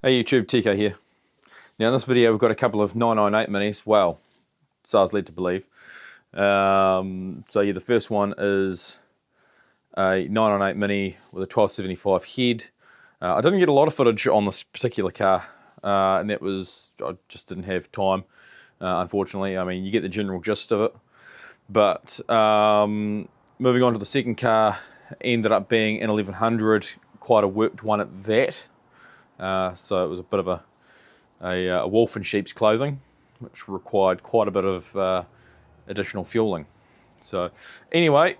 Hey YouTube, TK here. Now in this video we've got a couple of 998 minis, well, so I was led to believe. The first one is a 998 mini with a 1275 head. I didn't get a lot of footage on this particular car, and that was, I just didn't have time, unfortunately. I mean, you get the general gist of it. But moving on to the second car, ended up being an 1100, quite a worked one at that. So it was a bit of a wolf in sheep's clothing, which required quite a bit of additional fueling. So anyway,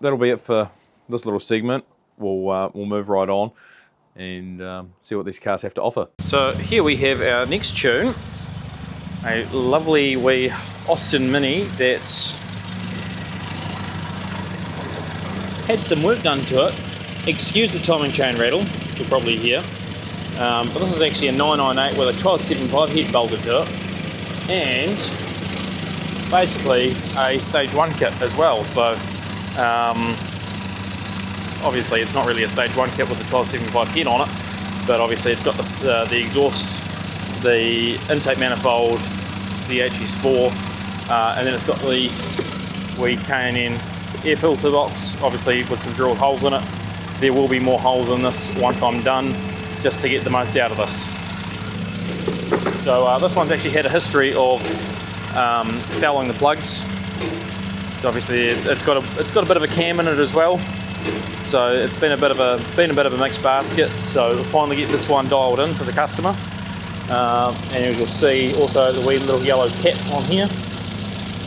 that'll be it for this little segment. We'll move right on and see what these cars have to offer. So here we have our next tune, a lovely wee Austin Mini that's had some work done to it. Excuse the timing chain rattle, you'll probably hear. But this is actually a 998 with a 1275 head bolted to it, and basically a stage 1 kit as well. So obviously it's not really a stage 1 kit with a 1275 head on it, but obviously it's got the exhaust, the intake manifold, the HS4, and then it's got the wee K&N air filter box, obviously with some drilled holes in it. There will be more holes in this once I'm done, just to get the most out of this. So this one's actually had a history of fouling the plugs. So obviously it's got a bit of a cam in it as well. So it's been a bit of a mixed basket. So we'll finally get this one dialed in for the customer. And as you'll see, also the wee little yellow cap on here.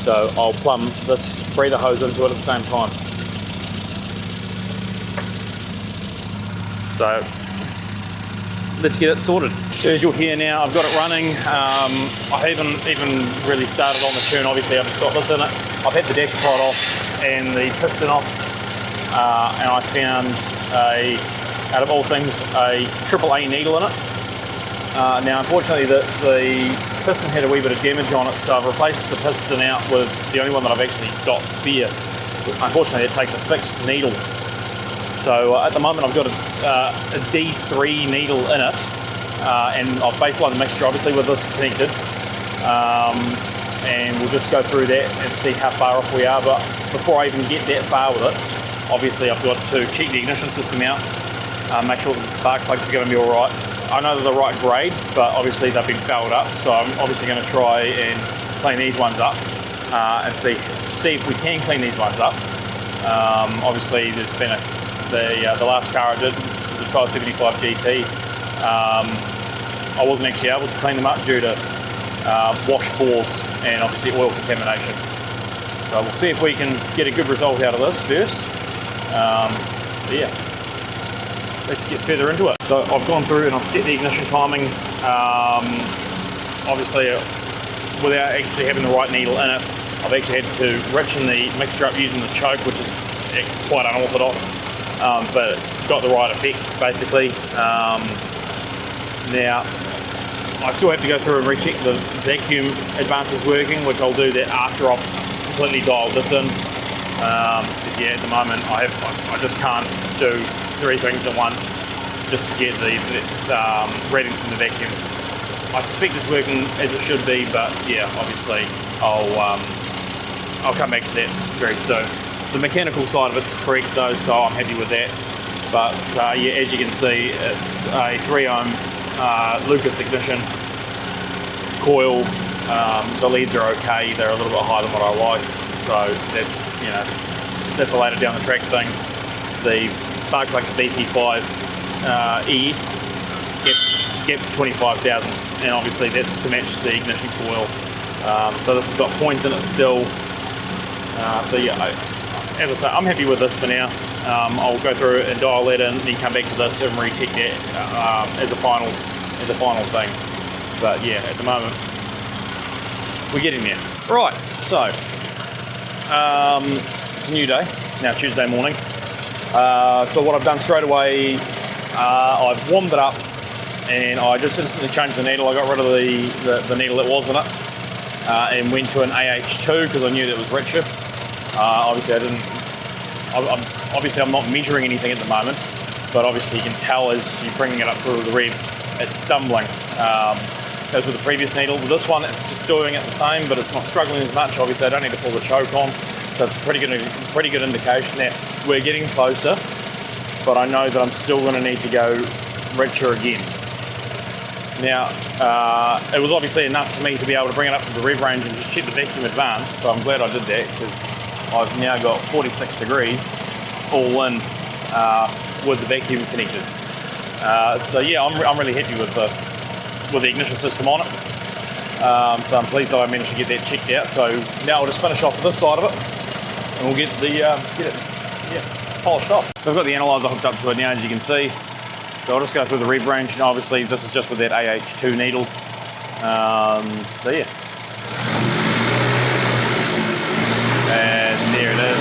So I'll plumb this breather hose into it at the same time. So let's get it sorted. So as you'll hear now, I've got it running. I haven't even really started on the tune. Obviously I've just got this in it. I've had the dasher pod off and the piston off, and I found out of all things, a AAA needle in it. Now unfortunately the piston had a wee bit of damage on it, so I've replaced the piston out with the only one that I've actually got spare. Unfortunately it takes a fixed needle. So at the moment I've got a D3 needle in it, and I've baselined the mixture obviously with this connected, and we'll just go through that and see how far off we are. But before I even get that far with it, obviously I've got to check the ignition system out, make sure that the spark plugs are going to be alright. I know they're the right grade, but obviously they've been fouled up, so I'm obviously going to try and clean these ones up, and see if we can clean these ones up. Obviously there's been the last car I did, which was a 1275 GT, I wasn't actually able to clean them up due to wash pores and obviously oil contamination. So we'll see if we can get a good result out of this first. Yeah, let's get further into it. So I've gone through and I've set the ignition timing, obviously without actually having the right needle in it. I've actually had to richen the mixture up using the choke, which is quite unorthodox. But got the right effect basically. Now I still have to go through and recheck the vacuum advances working, which I'll do that after I've completely dialed this in. Because yeah, at the moment I just can't do 3 things at once just to get the readings from the vacuum. I suspect it's working as it should be, but yeah, obviously I'll come back to that very soon. The mechanical side of it's correct though, so I'm happy with that. But yeah, as you can see, it's a 3 ohm Lucas ignition coil. The leads are okay, they're a little bit higher than what I like, so that's, you know, that's a later down the track thing. The spark plugs are BP5 ES, gap to 25 thousandths, and obviously that's to match the ignition coil. So this has got points in it still. So yeah, as I say, I'm happy with this for now. I'll go through and dial that in, and then come back to this and recheck that as a final thing. But yeah, at the moment we're getting there. Right, so it's a new day. It's now Tuesday morning. So what I've done straight away, I've warmed it up, and I just instantly changed the needle. I got rid of the needle that was in it, and went to an AH2 because I knew that was richer. Obviously I'm not measuring anything at the moment, but obviously you can tell as you're bringing it up through the revs, it's stumbling. As with the previous needle. With this one, it's just doing it the same, but it's not struggling as much. Obviously, I don't need to pull the choke on, so it's a pretty good indication that we're getting closer, but I know that I'm still going to need to go richer again. Now, it was obviously enough for me to be able to bring it up to the rev range and just check the vacuum advance, so I'm glad I did that, because I've now got 46 degrees all in with the vacuum connected. So yeah, I'm really happy with the ignition system on it. So I'm pleased that I managed to get that checked out. So now I'll just finish off this side of it, and we'll get it polished off. So I've got the analyzer hooked up to it now, as you can see. So I'll just go through the rev range, and obviously this is just with that AH2 needle. So yeah. And there it is.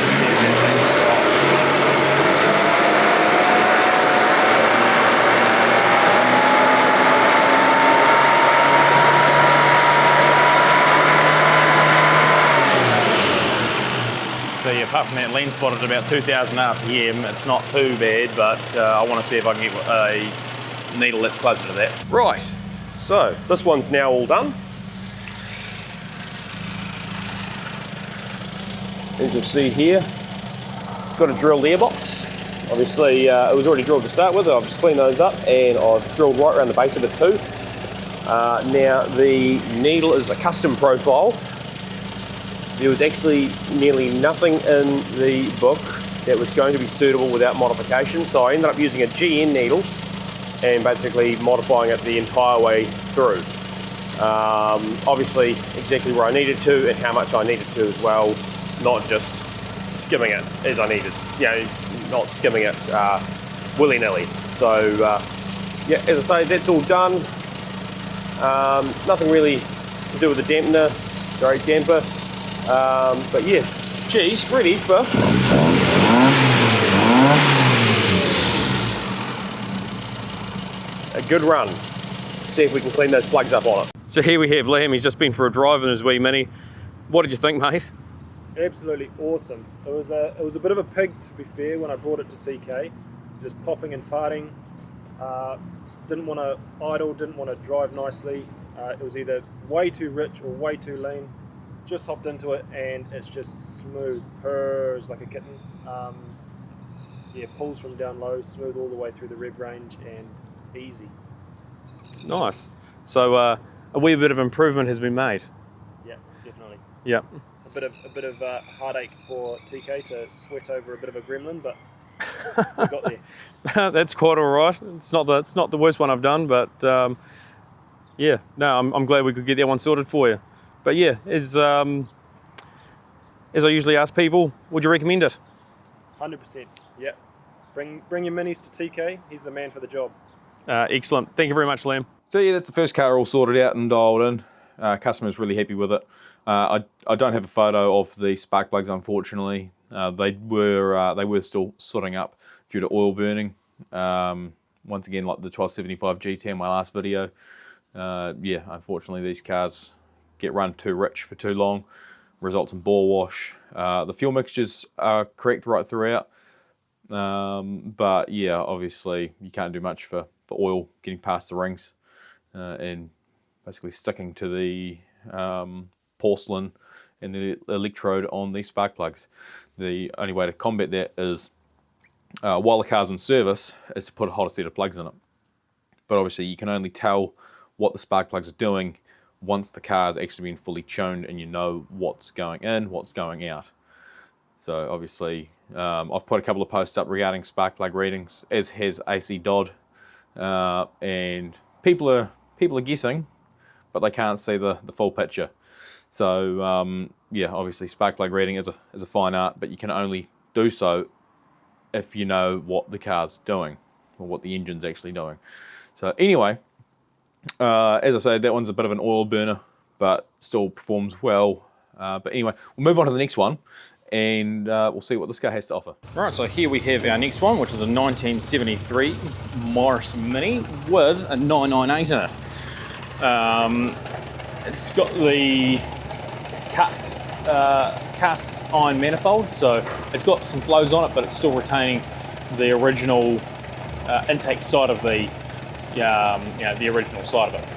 So yeah, apart from that lean spot at about 2000 RPM, it's not too bad, but I want to see if I can get a needle that's closer to that. Right, so this one's now all done. As you'll see here, got a drilled airbox. Obviously, it was already drilled to start with. I've just cleaned those up, and I've drilled right around the base of it too. Now, the needle is a custom profile. There was actually nearly nothing in the book that was going to be suitable without modification, so I ended up using a GN needle and basically modifying it the entire way through. Obviously, exactly where I needed to and how much I needed to as well, not just skimming it as I needed, you know, not skimming it willy-nilly. So, yeah, as I say, that's all done. Nothing really to do with the dampener, damper. But yes, geez, ready for a good run. See if we can clean those plugs up on it. So here we have Liam. He's just been for a drive in his wee Mini. What did you think, mate? Absolutely awesome. It was a bit of a pig, to be fair, when I brought it to TK. Just popping and farting. Didn't want to idle, didn't want to drive nicely. It was either way too rich or way too lean. Just hopped into it and it's just smooth, purrs like a kitten. Yeah, pulls from down low, smooth all the way through the rev range and easy. Nice. So a wee bit of improvement has been made. Yeah, definitely. Yeah. A bit of heartache for TK to sweat over a bit of a gremlin, but we got there. That's quite all right. It's not the worst one I've done, but yeah, no, I'm glad we could get that one sorted for you. But yeah, as I usually ask people, would you recommend it? 100%. Yeah. Bring your minis to TK. He's the man for the job. Excellent. Thank you very much, Liam. So yeah, that's the first car all sorted out and dialed in. Customer's really happy with it. I don't have a photo of the spark plugs, unfortunately. They were still sooting up due to oil burning. Once again, like the 1275 GT in my last video. Yeah, unfortunately these cars get run too rich for too long, results in bore wash. The fuel mixtures are correct right throughout, but yeah, obviously you can't do much for oil getting past the rings and basically sticking to the porcelain and the electrode on these spark plugs. The only way to combat that is, while the car's in service, is to put a hotter set of plugs in it. But obviously you can only tell what the spark plugs are doing once the car's actually been fully tuned and you know what's going in, what's going out. So obviously, I've put a couple of posts up regarding spark plug readings, as has AC Dodd, and people are guessing, but they can't see the full picture. So yeah, obviously spark plug reading is a fine art, but you can only do so if you know what the car's doing or what the engine's actually doing. So anyway, as I say, that one's a bit of an oil burner, but still performs well. But anyway, we'll move on to the next one, and we'll see what this car has to offer. Right, so here we have our next one, which is a 1973 Morris Mini with a 998 in it. It's got the cast iron manifold, so it's got some flows on it, but it's still retaining the original intake side of the the original side of it,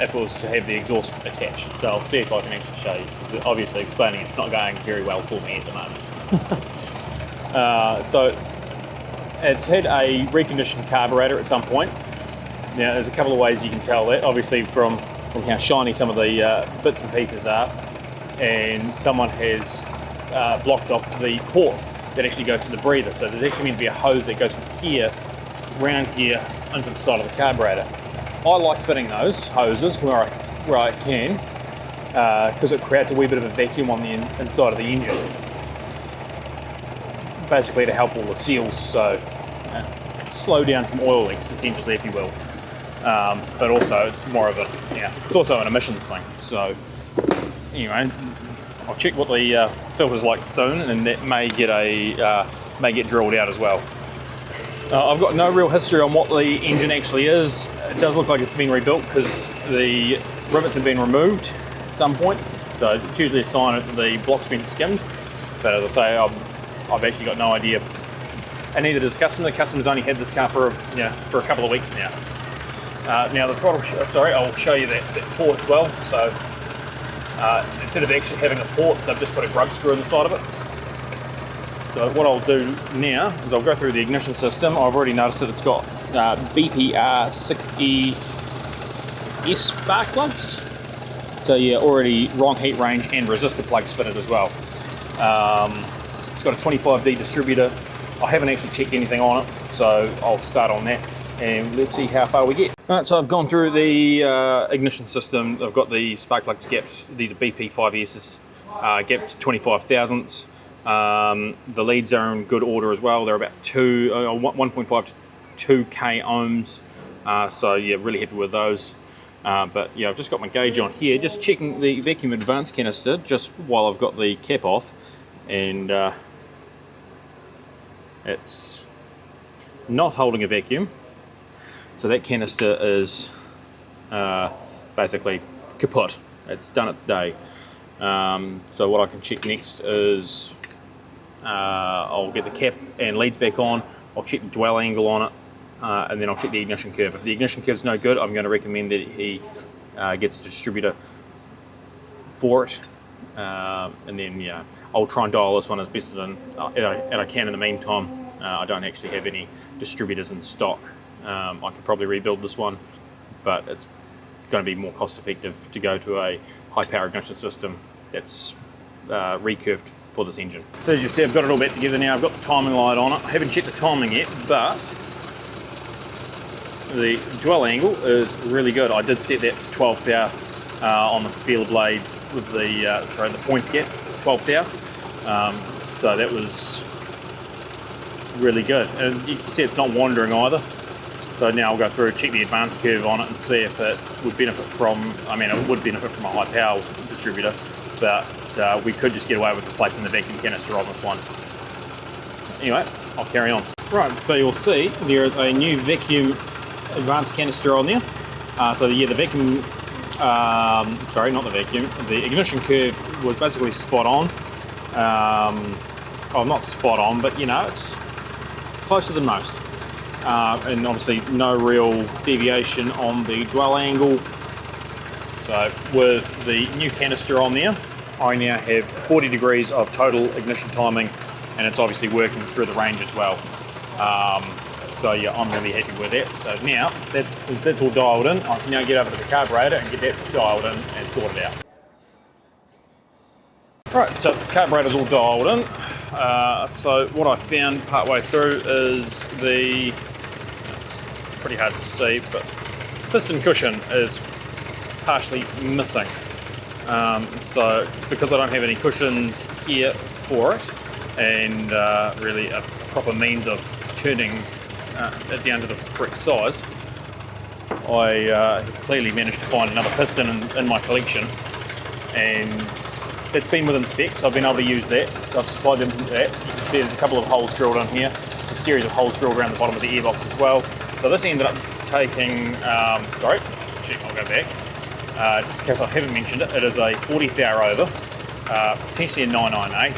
if it was to have the exhaust attached. So I'll see if I can actually show you, because obviously explaining it's not going very well for me at the moment. So it's had a reconditioned carburetor at some point. Now there's a couple of ways you can tell that, obviously from how shiny some of the bits and pieces are, and someone has blocked off the port that actually goes to the breather. So there's actually meant to be a hose that goes from here, round here, into the side of the carburetor. I like fitting those hoses where I can, because it creates a wee bit of a vacuum on the inside of the engine, basically to help all the seals, so slow down some oil leaks, essentially, if you will. But also it's more of it's also an emissions thing. So anyway, I'll check what the filter's like soon, and that may get drilled out as well. I've got no real history on what the engine actually is. It does look like it's been rebuilt because the rivets have been removed at some point. So it's usually a sign that the block's been skimmed. But as I say, I've actually got no idea. And neither does the customer. The customer's only had this car for a couple of weeks now. Now the throttle, I'll show you that port as well. So instead of actually having a port, they've just put a grub screw in the side of it. So what I'll do now is I'll go through the ignition system. I've already noticed that it's got BPR6ES spark plugs. So yeah, already wrong heat range and resistor plugs fitted as well. It's got a 25D distributor. I haven't actually checked anything on it, so I'll start on that and let's see how far we get. All right, so I've gone through the ignition system. I've got the spark plugs gapped. These are BP5Ss, gapped to 25 thousandths. The leads are in good order as well. They're about 1.5 to 2k ohms. So yeah, really happy with those. But yeah, I've just got my gauge on here, just checking the vacuum advance canister just while I've got the cap off, and it's not holding a vacuum. So that canister is basically kaput. It's done its day. So what I can check next is I'll get the cap and leads back on. I'll check the dwell angle on it, and then I'll check the ignition curve. If the ignition curve's no good, I'm going to recommend that he gets a distributor for it, and then yeah, I'll try and dial this one as best as I can in the meantime. I don't actually have any distributors in stock. I could probably rebuild this one, but it's going to be more cost effective to go to a high power ignition system that's recurved for this engine. So as you see, I've got it all back together now. I've got the timing light on it. I haven't checked the timing yet, but the dwell angle is really good. I did set that to 12 thou on the feeler blade with the points gap, 12 thou. So that was really good. And you can see it's not wandering either. So now I'll go through, check the advance curve on it and see if it would benefit from, it would benefit from a high power distributor, but we could just get away with replacing the vacuum canister on this one. Anyway, I'll carry on. Right, so you'll see there is a new vacuum advanced canister on there. So yeah, the vacuum, not the vacuum, the ignition curve was basically spot on. Well, not spot on, but it's closer than most. And obviously no real deviation on the dwell angle. So with the new canister on there, I now have 40 degrees of total ignition timing, and it's obviously working through the range as well. So yeah, I'm really happy with that. So now, since that's all dialed in, I can now get over to the carburetor and get that dialed in and sorted out. Right, so the carburetor's all dialed in. So what I found partway through is it's pretty hard to see, but piston cushion is partially missing. So because I don't have any cushions here for it, and really a proper means of turning it down to the correct size, I have clearly managed to find another piston in my collection, and it's been within specs. I've been able to use that, so I've supplied them with that. You can see there's a couple of holes drilled in here. There's a series of holes drilled around the bottom of the airbox as well. So this ended up taking, I'll go back. Just in case I haven't mentioned it, it is a 40 thou over, potentially a 998.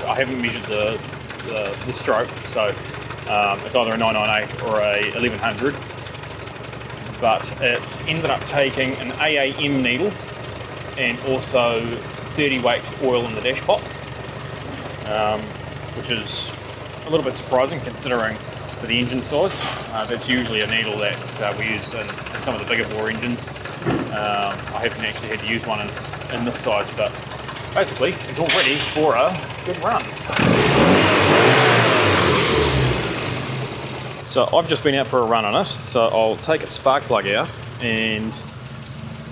I haven't measured the stroke, so it's either a 998 or a 1100. but it's ended up taking an AAM needle and also 30 weight oil in the dash pot, which is a little bit surprising considering for the engine size. That's usually a needle that we use in some of the bigger bore engines. I haven't actually had to use one in this size, but basically it's all ready for a good run. So I've just been out for a run on it, so I'll take a spark plug out and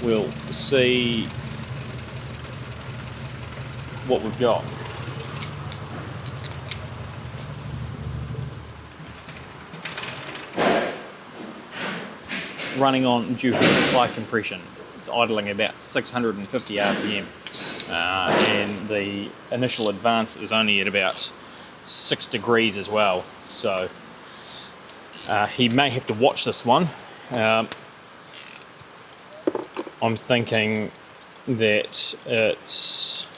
we'll see what we've got. Running on due to high compression. It's idling about 650 RPM, and the initial advance is only at about 6 degrees as well. So he may have to watch this one. I'm thinking that it's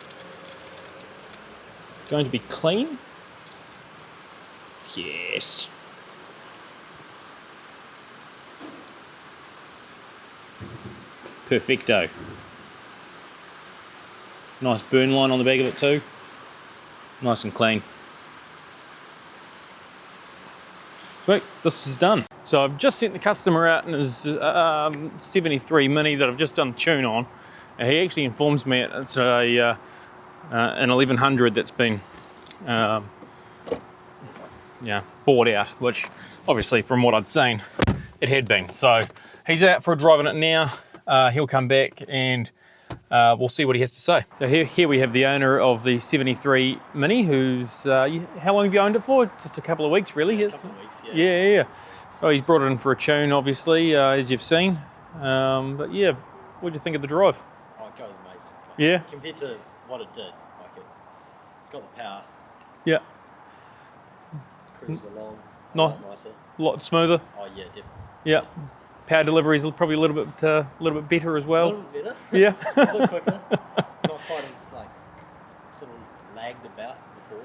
going to be clean. Yes. Perfecto. Nice burn line on the back of it too. Nice and clean. Sweet, this is done. So I've just sent the customer out in his 73 Mini that I've just done the tune on. And he actually informs me it's an 1100 that's been bored out, which obviously from what I'd seen, it had been. So he's out for driving it now. He'll come back and we'll see what he has to say. So here we have the owner of the 73 Mini, who's, how long have you owned it for? Just a couple of weeks, really? A couple of weeks, yeah. Yeah. Oh, he's brought it in for a tune, obviously, as you've seen. But yeah, what do you think of the drive? Oh, it goes amazing. Like, Yeah. Compared to what it did, it's got the power. Yeah. Cruises along. No. A lot nicer. A lot smoother. Oh yeah, definitely. Yeah. Power delivery is probably a little bit better as A well. little bit better. Yeah. A little quicker. Not quite as sort of lagged about before.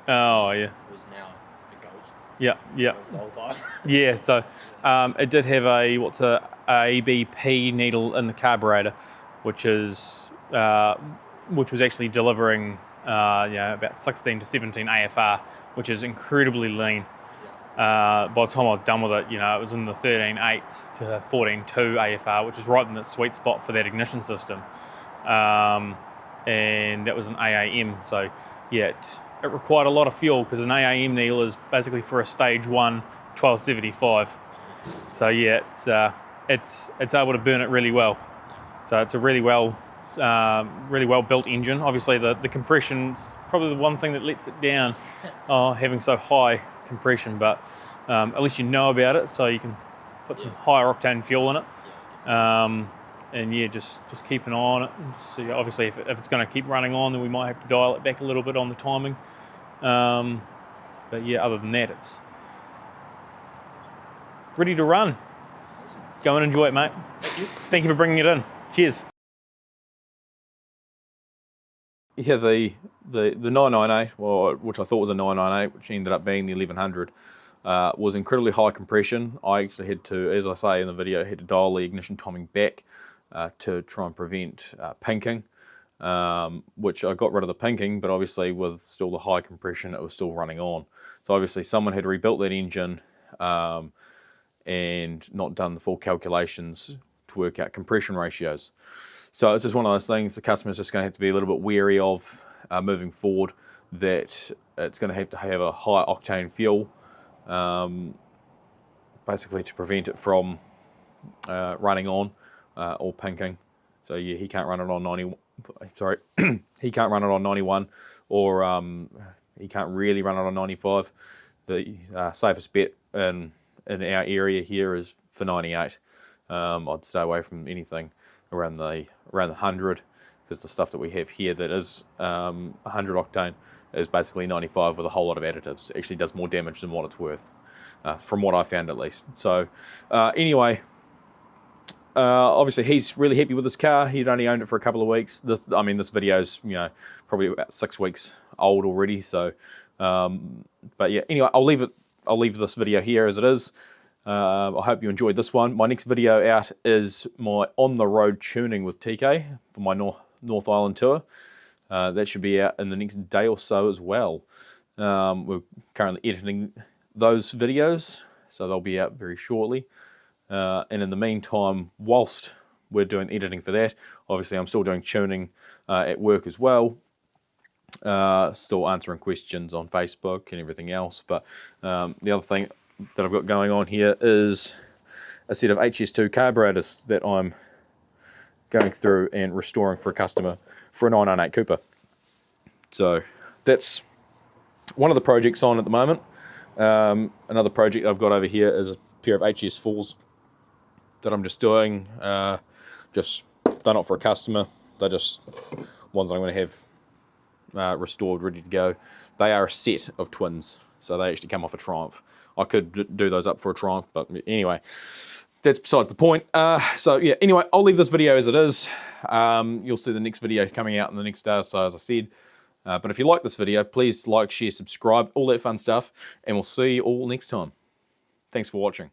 Oh yeah. It was now a goat. Yeah. That's the whole time. Yeah. So it did have a ABP needle in the carburetor, which was actually delivering about 16 to 17 AFR, which is incredibly lean. By the time I was done with it, it was in the 13.8 to 14.2 AFR, which is right in the sweet spot for that ignition system. And that was an AAM. So yeah, it required a lot of fuel because an AAM needle is basically for a stage 1 1275. So yeah, it's able to burn it really well. So it's a really well built engine. Obviously the compression's probably the one thing that lets it down, having so high compression, but at least you know about it, so you can put some higher octane fuel in it. And yeah, just keep an eye on it. So obviously if it's going to keep running on, then we might have to dial it back a little bit on the timing. But yeah, other than that, it's ready to run. Go and enjoy it, mate. Thank you for bringing it in. Cheers. Yeah, the 998, which I thought was a 998, which ended up being the 1100, was incredibly high compression. I actually had to, as I say in the video, had to dial the ignition timing back to try and prevent pinking, which I got rid of the pinking, but obviously with still the high compression, it was still running on. So obviously someone had rebuilt that engine and not done the full calculations to work out compression ratios. So it's just one of those things the customer's just going to have to be a little bit wary of moving forward, that it's going to have a high octane fuel, basically to prevent it from running on or pinking. So yeah, he can't run it on 90. Sorry, he can't run it on 91, or he can't really run it on 95. The safest bet in our area here is for 98. I'd stay away from anything around the 100, because the stuff that we have here that is 100 octane is basically 95 with a whole lot of additives. It actually does more damage than what it's worth, from what I found at least. So anyway, obviously he's really happy with this car. He'd only owned it for a couple of weeks. This video's probably about 6 weeks old already. So but yeah, anyway, I'll leave this video here as it is. I hope you enjoyed this one. My next video out is my on-the-road tuning with TK for my North Island tour. That should be out in the next day or so as well. We're currently editing those videos, so they'll be out very shortly. And in the meantime, whilst we're doing editing for that, obviously I'm still doing tuning at work as well. Still answering questions on Facebook and everything else. But the other thing that I've got going on here is a set of HS2 carburetors that I'm going through and restoring for a customer for a 998 Cooper. So that's one of the projects on at the moment. Another project I've got over here is a pair of HS4s that I'm just doing. Just they're not for a customer. They're just ones I'm going to have restored, ready to go. They are a set of twins, so they actually come off a Triumph. I could do those up for a Triumph, but anyway, that's besides the point. So yeah, anyway, I'll leave this video as it is. You'll see the next video coming out in the next day or so, as I said. But if you like this video, please like, share, subscribe, all that fun stuff, and we'll see you all next time. Thanks for watching.